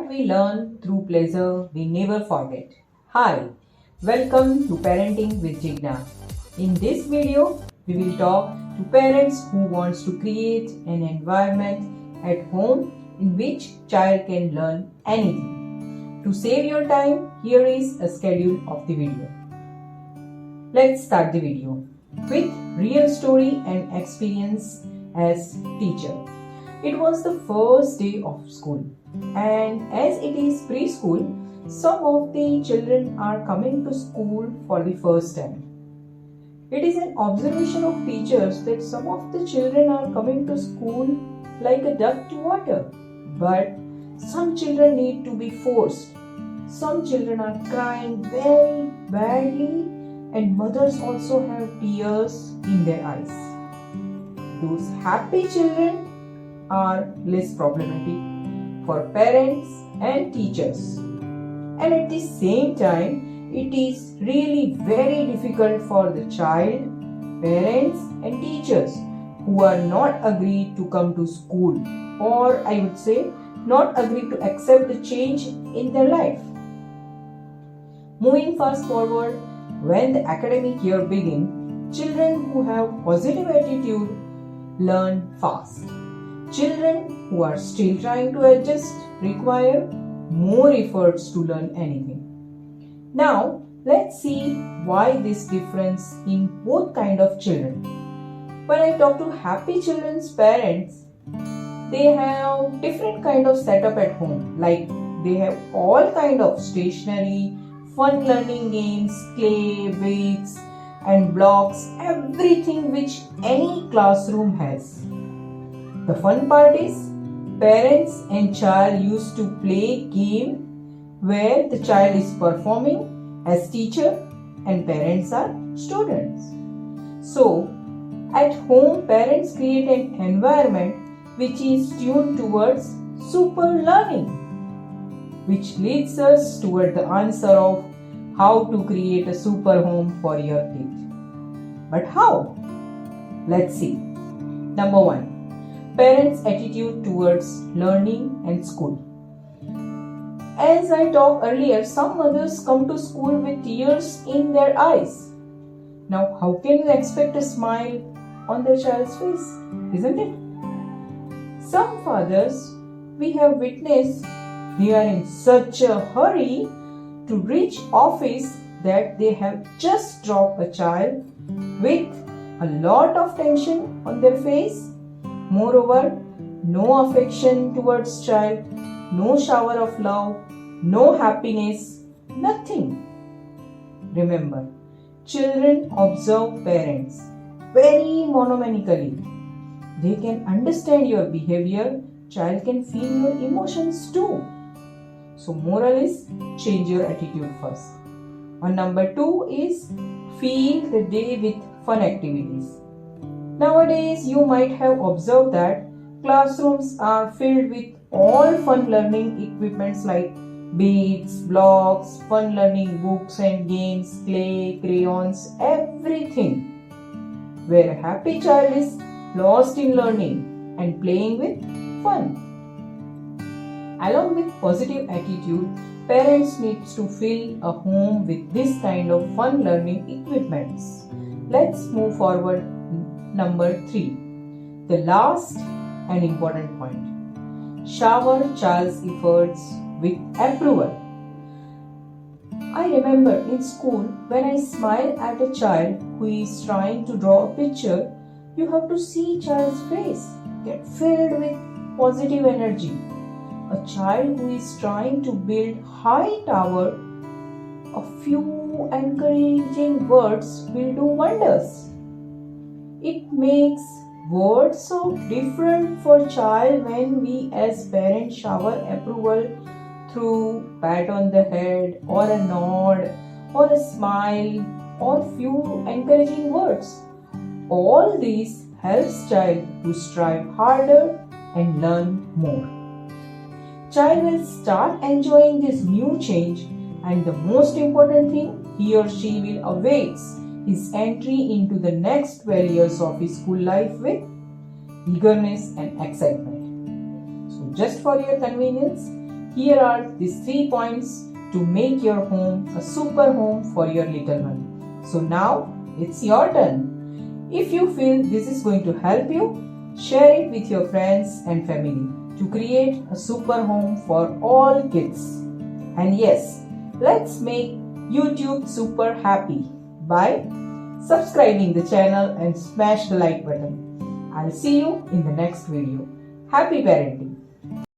What we learn through pleasure, we never forget. Hi, welcome to Parenting with Jigna. In this video, we will talk to parents who wants to create an environment at home in which child can learn anything. To save your time, here is a schedule of the video. Let's start the video with real story and experience as teacher. It was the first day of school, and as it is preschool, some of the children are coming to school for the first time. It is an observation of teachers that some of the children are coming to school like a duck to water, but some children need to be forced. Some children are crying very badly, and mothers also have tears in their eyes. Those happy children are less problematic for parents and teachers. And at the same time, it is really very difficult for the child, parents and teachers who are not agreed to come to school, or I would say not agreed to accept the change in their life. Moving fast forward, when the academic year begins, children who have positive attitude learn fast. Children who are still trying to adjust require more efforts to learn anything. Now, let's see why this difference in both kind of children. When I talk to happy children's parents, they have different kind of setup at home. Like they have all kind of stationery, fun learning games, clay, bricks and blocks, everything which any classroom has. The fun part is, parents and child used to play game where the child is performing as teacher and parents are students. So, at home parents create an environment which is tuned towards super learning, which leads us toward the answer of how to create a super home for your kid. But how? Let's see. Number 1. Parents' attitude towards learning and school. As I talked earlier, some mothers come to school with tears in their eyes. Now, how can you expect a smile on their child's face, isn't it? Some fathers we have witnessed, they are in such a hurry to reach office that they have just dropped a child with a lot of tension on their face. Moreover, no affection towards child, no shower of love, no happiness, nothing. Remember, children observe parents very monomanically. They can understand your behavior, child can feel your emotions too. So moral is, change your attitude first. And number 2 is, fill the day with fun activities. Nowadays, you might have observed that classrooms are filled with all fun learning equipments like beads, blocks, fun learning books and games, clay, crayons, everything. Where a happy child is lost in learning and playing with fun. Along with positive attitude, parents need to fill a home with this kind of fun learning equipments. Let's move forward. Number 3, the last and important point. Shower child's efforts with approval. I remember in school when I smile at a child who is trying to draw a picture, you have to see child's face get filled with positive energy. A child who is trying to build high tower, a few encouraging words will do wonders. It makes words so different for child when we as parents shower approval through pat on the head or a nod or a smile or few encouraging words. All these helps child to strive harder and learn more. Child will start enjoying this new change, and the most important thing, he or she will await his entry into the next 12 years of his school life with eagerness and excitement. So just for your convenience, here are these 3 points to make your home a super home for your little one. So now it's your turn. If you feel this is going to help you, share it with your friends and family to create a super home for all kids. And yes, let's make YouTube super happy by subscribing the channel and smash the like button. I'll see you in the next video. Happy parenting!